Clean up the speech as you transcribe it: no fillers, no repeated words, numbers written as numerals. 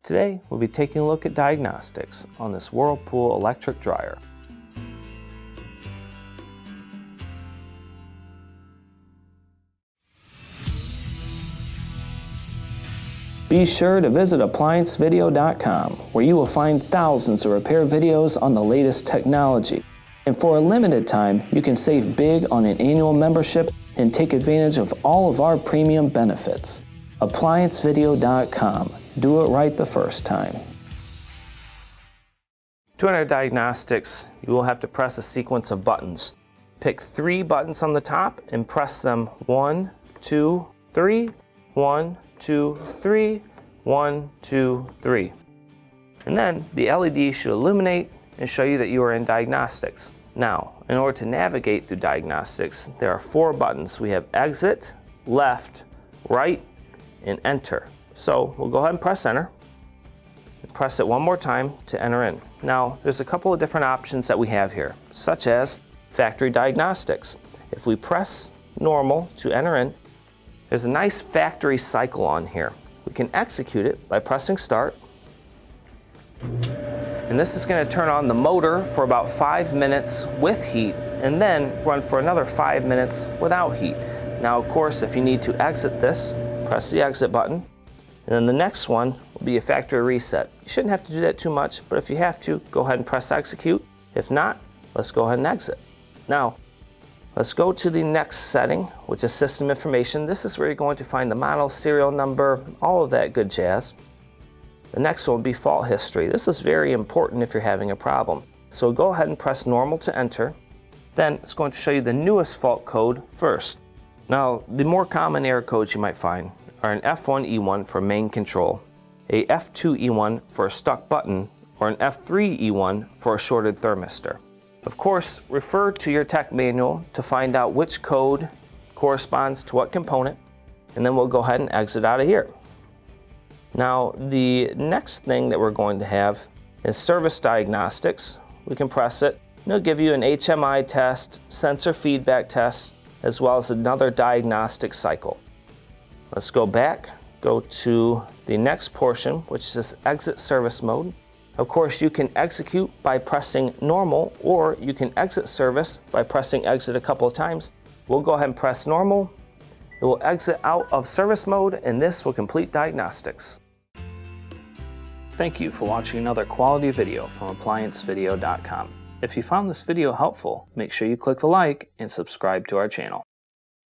Today we'll be taking a look at diagnostics on this Whirlpool electric dryer. Be sure to visit ApplianceVideo.com, where you will find thousands of repair videos on the latest technology. And for a limited time, you can save big on an annual membership and take advantage of all of our premium benefits. ApplianceVideo.com. Do it right the first time. To enter diagnostics, you will have to press a sequence of buttons. Pick 3 buttons on the top and press them 1, 2, 3, 1, 2, 3, 1, 2, 3. And then the LED should illuminate and show you that you are in diagnostics. Now, in order to navigate through diagnostics, there are 4 buttons. We have exit, left, right, and enter. So we'll go ahead and press enter. And press it one more time to enter in. Now, there's a couple of different options that we have here, such as factory diagnostics. If we press normal to enter in, there's a nice factory cycle on here. We can execute it by pressing start. And this is going to turn on the motor for about 5 minutes with heat and then run for another 5 minutes without heat. Now, of course, if you need to exit this, press the exit button. And then the next one will be a factory reset. You shouldn't have to do that too much, but if you have to, go ahead and press execute. If not, let's go ahead and exit. Now, let's go to the next setting, which is system information. This is where you're going to find the model, serial number, all of that good jazz. The next one will be fault history. This is very important if you're having a problem. So go ahead and press normal to enter. Then it's going to show you the newest fault code first. Now, the more common error codes you might find are an F1E1 for main control, a F2E1 for a stuck button, or an F3E1 for a shorted thermistor. Of course, refer to your tech manual to find out which code corresponds to what component, and then we'll go ahead and exit out of here. Now, the next thing that we're going to have is service diagnostics. We can press it, and it'll give you an HMI test, sensor feedback test, as well as another diagnostic cycle. Let's go back, go to the next portion, which is this exit service mode. Of course, you can execute by pressing normal, or you can exit service by pressing exit a couple of times. We'll go ahead and press normal. It will exit out of service mode, and this will complete diagnostics. Thank you for watching another quality video from ApplianceVideo.com. If you found this video helpful, make sure you click the like and subscribe to our channel.